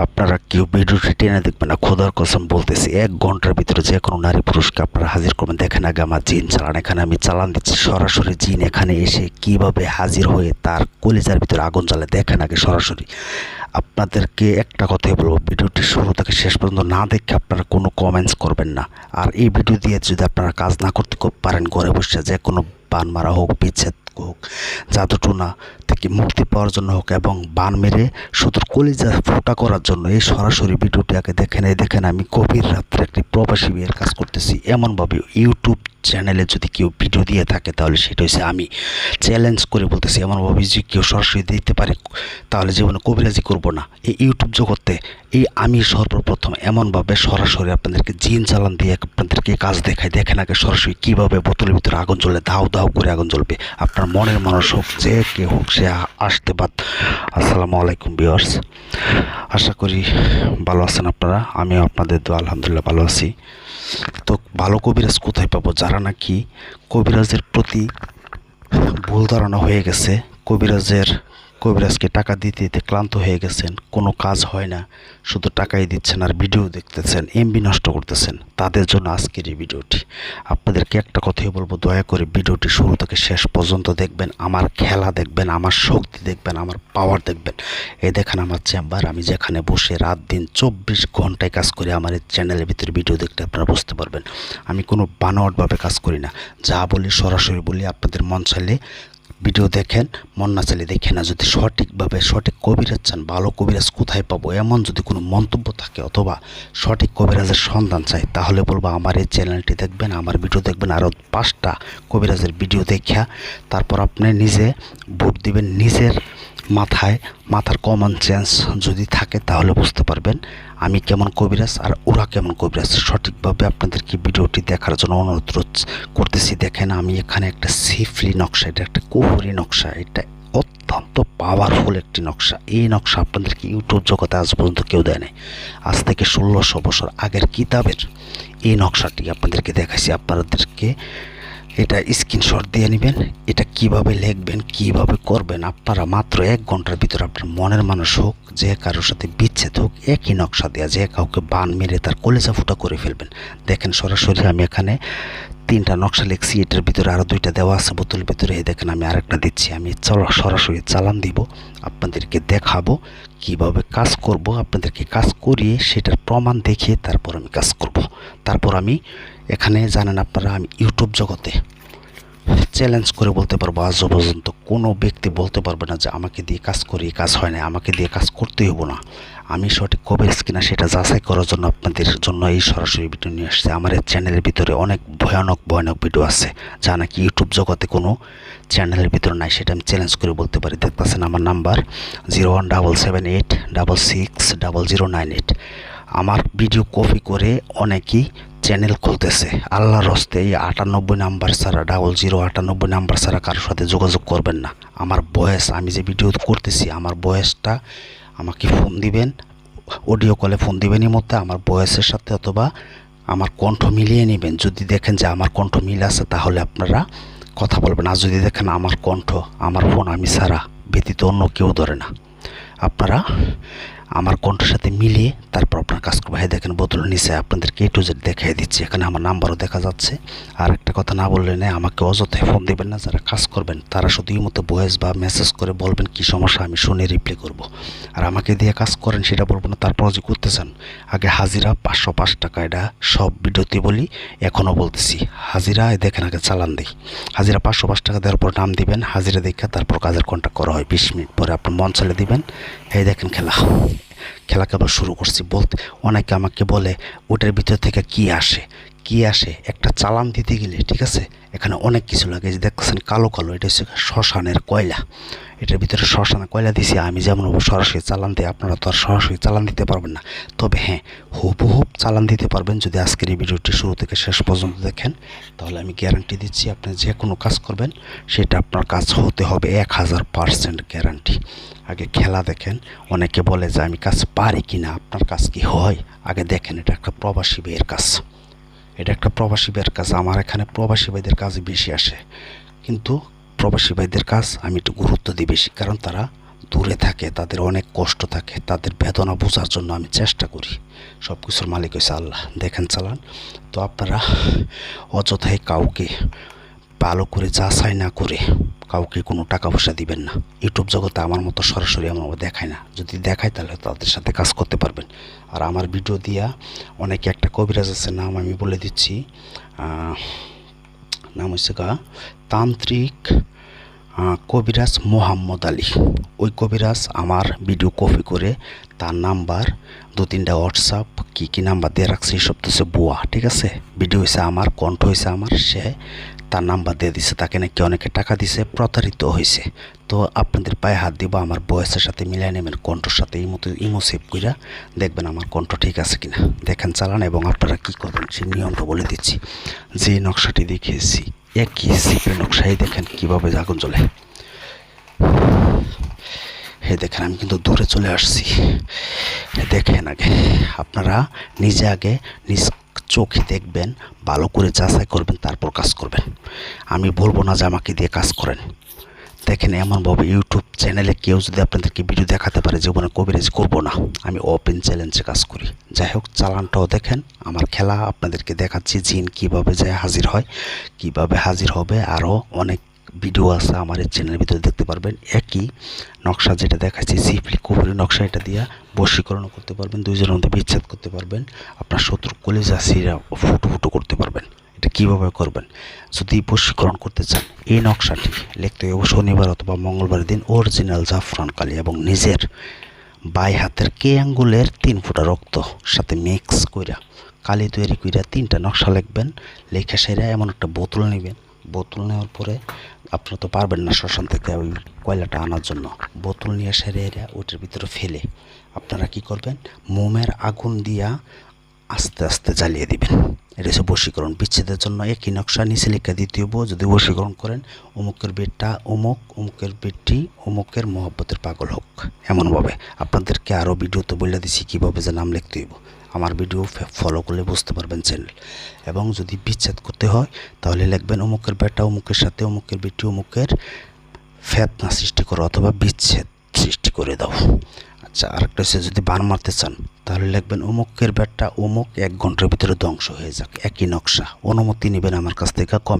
আপনারা কেউ ভিডিওটি টেনে দেখবেন না, খোদার কসম বলতেছি 1 ঘন্টার ভিতরে যে কোনো নারী পুরুষকে আপনারা হাজির করবেন। দেখেন আগে আমার জিন চালান, এখানে আমি চালান দিচ্ছি সরাসরি। জিন এখানে এসে কিভাবে হাজির হয়ে তার কলিজার ভিতরে আগুন জ্বালে দেখেন আগে সরাসরি। আপনাদেরকে একটা কথাই বলবো, ভিডিওটি শুরু থেকে শেষ পর্যন্ত না দেখে আপনারা কোনো কমেন্টস করবেন না। আর এই ভিডিও দিয়ে যদি আপনারা কাজ না করতে পারেন, ঘরে বসে যে কোনো বান মারা হোক, বিচ্ছেদ হোক, জাদুটোনা থেকে মুক্তি পাওয়ার জন্য হোক, এবং বান মেরে শুধু কলিজা ফোটা করার জন্য এই সরাসরি ভিডিওটি আগে দেখেন। এই দেখেন আমি গভীর রাত্রে একটি প্রবাসী বিয়ের কাজ করতেছি। এমনভাবে ইউটিউব চ্যানেলে যদি কেউ ভিডিও দিয়ে থাকে তাহলে সেটা হচ্ছে আমি চ্যালেঞ্জ করে বলতেছি, এমনভাবে যে কেউ সরাসরি দিতে পারে তাহলে জীবনে কবিরাজি করব না। এই ইউটিউব জগতে এই আমি সর্বপ্রথম এমনভাবে সরাসরি আপনাদেরকে জিন চালান দিয়ে আপনাদেরকে কাজ দেখাই। দেখেন আগে সরাসরি কীভাবে বোতলের ভিতরে আগুন জ্বলে, দাও দাও করে আগুন জ্বলবে। আপনার মনের মানুষ হোক, যে কে হোক, সে আসতে বাদ। আসসালামু আলাইকুম ভিউয়ার্স, আশা করি ভালো আছেন আপনারা। আমিও আপনাদের দোয়া আলহামদুলিল্লাহ ভালো আছি। তো ভালো কবিরাজ কোথায় পাবো? যারা নাকি কবিরাজের প্রতি ভুল ধারণা হয়ে গেছে, কবিরাজকে টাকা দিতে দিতে ক্লান্ত হয়ে গেছেন, কোনো কাজ হয় না, শুধু টাকাই দিচ্ছেন আর ভিডিও দেখতেছেন, এমবি নষ্ট করতেছেন, তাদের জন্য আজকের এই ভিডিওটি। আপনাদেরকে একটা কথাই বলবো, দয়া করে ভিডিওটি শুরু থেকে শেষ পর্যন্ত দেখবেন। আমার খেলা দেখবেন, আমার শক্তি দেখবেন, আমার পাওয়ার দেখবেন। এই দেখেন আমার চেম্বার, আমি যেখানে বসে রাত দিন 24 ঘন্টায় কাজ করি। আমার এই চ্যানেলের ভিতরে ভিডিও দেখলে আপনারা বুঝতে পারবেন আমি কোনো বানোয়াটভাবে কাজ করি না। যা বলি সরাসরি বলি। আপনাদের মন চাইলে ভিডিও দেখেন, মন না চাইলে দেখেন না। যদি সঠিকভাবে সঠিক কবিরাজ চান, ভালো কবিরাজ কোথায় পাবো এমন যদি কোনো মন্তব্য থাকে, অথবা সঠিক কবিরাজের সন্ধান চাই, তাহলে বলবো আমার এই চ্যানেলটি দেখবেন, আমার ভিডিও দেখবেন। আরও 5টা কবিরাজের ভিডিও দেখা তারপর আপনি নিজে ভোট দিবেন। নিজের মাথার কমন সেন্স যদি থাকে তাহলে বুঝতে পারবেন আমি কেমন কবিরাজ আর ওরা কেমন কবিরাজ। সঠিকভাবে আপনাদেরকে ভিডিওটি দেখার জন্য অনুরোধ করতেছি। দেখেন আমি এখানে একটা সিফলি নকশা, এটা একটা কুহুরি নকশা, এটা অত্যন্ত পাওয়ারফুল একটি নকশা। এই নকশা আপনাদেরকে ইউটিউব জগতে আজ পর্যন্ত কেউ দেয় নাই। আজ থেকে 1600 বছর আগের কিতাবের এই নকশাটি আপনাদেরকে দেখাইছি। আপনাদেরকে এটা স্ক্রিনশট দিয়ে নেবেন। এটা কিভাবে লিখবেন, কিভাবে করবেন, আপনারা মাত্র 1 ঘন্টার ভিতরে আপনার মনের মানুষ হোক, যে কারোর সাথে বিচ্ছেদ হোক, একই নকশা দেওয়া যে কাউকে বান মেরে তার কলেজা ফুটা করে ফেলবেন। দেখেন সরাসরি আমি এখানে 3টা নকশা লিখছি, এটার ভিতরে আরও 2টা দেওয়া আছে বোতলের ভিতরে। এই দেখেন আমি আরেকটা দিচ্ছি। আমি সরাসরি চালান দিব, আপনাদেরকে দেখাবো কিভাবে কাজ করব। আপনাদেরকে কাজ করিয়ে সেটার প্রমাণ দেখিয়ে তারপর আমি কাজ করব। তারপর আমি এখানে জানেন আপনারা, আমি ইউটিউব জগতে চ্যালেঞ্জ করে বলতে পারবো, আজও পর্যন্ত কোনো ব্যক্তি বলতে পারবে না যে আমাকে দিয়ে কাজ করি, কাজ হয় না, আমাকে দিয়ে কাজ করতেই হবো না। আমি সঠিক কবিরাজ কিনা সেটা যাচাই করার জন্য আপনাদের জন্য এই সরাসরি ভিডিও নিয়ে আসছে। আমার এই চ্যানেলের ভিতরে অনেক ভয়ানক ভিডিও আছে যা নাকি ইউটিউব জগতে কোনো চ্যানেলের ভিতরে নাই, সেটা আমি চ্যালেঞ্জ করে বলতে পারি। দেখতেছেন আমার নাম্বার 0177860098। আমার ভিডিও কপি করে অনেকেই চ্যানেল খুলতেছে। আল্লাহর হস্তে এই 98 নাম্বার ছাড়া, 0098 নাম্বার ছাড়া কারোর সাথে যোগাযোগ করবেন না। আমার বয়স, আমি যে ভিডিও করতেছি, আমার বয়সটা আমাকে ফোন দিবেন, অডিও কলে ফোন দিবেন। এর মধ্যে আমার বয়সের সাথে অথবা আমার কণ্ঠ মিলিয়ে নেবেন। যদি দেখেন যে আমার কণ্ঠ মিল আছে তাহলে আপনারা কথা বলবেন। আর যদি দেখেন আমার কণ্ঠ, আমার ফোন আমি ছাড়া ব্যতীত অন্য কেউ ধরে না, আপনারা আমার কণ্ঠের সাথে মিলিয়ে তারপর আপনার কাজ করবো। হ্যাঁ দেখেন বোতল নিচে আপনাদেরকে A to Z দেখাই দিচ্ছি। এখানে আমার নাম্বারও দেখা যাচ্ছে। আর একটা কথা না বললে নেই, আমাকে অযথায় ফোন দেবেন না। যারা কাজ করবেন তারা শুধু এই মতো ভয়েস বা মেসেজ করে বলবেন কি সমস্যা, আমি শুনে রিপ্লাই করব। আর আমাকে দিয়ে কাজ করেন সেটা বলবো না। তারপর যে করতে চান, আগে হাজিরা 505 টাকা, এটা সব ভিডিওতে বলি, এখনও বলতেছি। হাজিরা দেখেন আগে চালান দিই, হাজিরা 505 টাকা দেওয়ার পর নাম দিবেন, হাজিরা দেখে তারপর কাজের কন্ট্যাক্ট করা হয়। 20 মিনিট পরে আপনার মন চালিয়ে দিবেন। এই দেখেন খেলাকে আবার শুরু করছি বলতে। অনেকে আমাকে বলে ওটার ভিতর থেকে কি আসে একটা চালান দিতে গেলে, ঠিক আছে, এখানে অনেক কিছু লাগে। যে দেখতেছেন কালো, এটা হচ্ছে শ্মশানের কয়লা। এটার ভিতরে শ্মশানের কয়লা দিছি। আমি যেমন সরাসরি চালান দিই, আপনারা তো আর সরাসরি চালান দিতে পারবেন না। তবে হ্যাঁ, হুবহুব চালান দিতে পারবেন যদি আজকের এই ভিডিওটি শুরু থেকে শেষ পর্যন্ত দেখেন। তাহলে আমি গ্যারান্টি দিচ্ছি আপনি যে কোনো কাজ করবেন সেটা আপনার কাজ হতে হবে 1000% গ্যারান্টি। আগে খেলা দেখেন। অনেকে বলে যে আমি কাজ পারি কি না, আপনার কাজ কি হয় আগে দেখেন। এটা একটা প্রবাসী ভাইয়ের কাজ, আমার এখানে প্রবাসী ভাইদের কাজ বেশি আসে, কিন্তু প্রবাসী ভাইদের কাজ আমি একটু গুরুত্ব দিই বেশি, কারণ তারা দূরে থাকে, তাদের অনেক কষ্ট থাকে, তাদের বেদনা বোঝার জন্য আমি চেষ্টা করি। সব কিছুর মালিক হচ্ছে আল্লাহ। দেখেন চালান। তো আপনারা অযথাই কাউকে ভালো করে যাচাই না করে কাউকে কোনো টাকা পয়সা দিবেন না। ইউটিউব জগতে আমার মতো সরাসরি আমার দেখায় না, যদি দেখায় তাহলে তাদের সাথে কাজ করতে পারবেন। আর আমার ভিডিও দিয়া অনেকে একটা কবিরাজ আছে, নাম আমি বলে দিচ্ছি, নাম হচ্ছে তান্ত্রিক কবিরাজ মোহাম্মদ আলী। ওই কবিরাজ আমার ভিডিও কপি করে তার নাম্বার 2-3টা হোয়াটসঅ্যাপ কী নাম্বার দিয়ে রাখছে, এই সব তো হচ্ছে বুয়া। ঠিক আছে, ভিডিও হয়েছে আমার, কণ্ঠ হয়েছে আমার, সে তার নাম্বার দিয়ে দিছে, তাকে নাকি অনেকে টাকা দিছে, প্রতারিত হয়েছে। তো আপনাদের পায়ে হাত দিব, আমার বয়সের সাথে মিলাই নেবেন, কণ্ঠর সাথে ইমো সেভ কইরা দেখবেন আমার কণ্ঠ ঠিক আছে কিনা। দেখেন চালান, এবং আপনারা কী করবেন সেই নিয়মটা বলে দিচ্ছি। যে নকশাটি দেখিয়েছি একই সিপের নকশাই, দেখেন কীভাবে আগুন জ্বলে। দেখেন আমি কিন্তু দূরে চলে আসছি। দেখেন আগে আপনারা নিজে আগে নিজ চোখে দেখবেন, ভালো করে যাচাই করবেন, তারপর কাজ করবেন। আমি বলবো না যে আমাকে দিয়ে কাজ করেন। দেখেন এমনভাবে ইউটিউব চ্যানেলে কেউ যদি আপনাদেরকে ভিডিও দেখাতে পারে, জীবনে কবিরাজ করবো না, আমি ওপেন চ্যালেঞ্জে কাজ করি। যাই হোক, চালানটাও দেখেন, আমার খেলা আপনাদেরকে দেখাচ্ছি, জিন কীভাবে যায় হাজির হয়, কিভাবে হাজির হবে। আরও অনেক ভিডিও আছে আমার এই চ্যানেলের ভিতরে দেখতে পারবেন। একই নকশা যেটা দেখাচ্ছি, সিফলি কুপুরি নকশা, এটা দিয়ে বশীকরণও করতে পারবেন, দুইজনের মধ্যে বিচ্ছেদ করতে পারবেন, আপনার শত্রু কলিজা সিরা ফুটো ফুটো করতে পারবেন। এটা কীভাবে করবেন, যদি বশীকরণ করতে চান, এই নকশাটি লিখতে হবে শনিবার অথবা মঙ্গলবার দিন অরিজিনাল জাফরান কালি এবং নিজের বাই হাতের কে আঙ্গুলের 3 ফোঁটা রক্ত সাথে মিক্স কইরা কালি তৈরি কইরা 3টা নকশা লিখবেন। লেখা সেরা এমন একটা বোতল নেবেন। বোতল নেওয়ার পরে আপনারা তো পারবেন না শ্মশান থেকে ওই কয়লাটা আনার জন্য, বোতল নিয়ে সেরে ওইটার ভিতরে ফেলে আপনারা কি করবেন, মোমের আগুন দিয়া আস্তে আস্তে জ্বালিয়ে দিবেন। এটা হচ্ছে বশীকরণ। বিচ্ছেদের জন্য একই নকশা নিচে লেখা দ্বিতীয় যদি বশীকরণ করেন, অমুকের বেডটা অমুক, অমুকের বেডটি অমুকের মহব্বতের পাগল হোক। এমনভাবে আপনাদেরকে আরও ভিডিওতে বলে দিচ্ছি কীভাবে যে নাম লিখতে হইব। আমার ভিডিও ফলো করলে বুঝতে পারবেন চ্যানেল। এবং যদি বিচ্ছেদ করতে হয় তাহলে লিখবেন অমুকের বেডটা অমুকের সাথে, অমুকের বেডটি অমুকের ফেতনা সৃষ্টি করো অথবা বিচ্ছেদ সৃষ্টি করে দাও। আচ্ছা, আরেকটা হচ্ছে যদি বান মারতে চান তাহলে লিখবেন অমুকের ব্যাটটা অমুক 1 ঘন্টার ভিতরে ধ্বংস হয়ে যাক। একই নকশা। অনুমতি নেবেন আমার কাছ থেকে।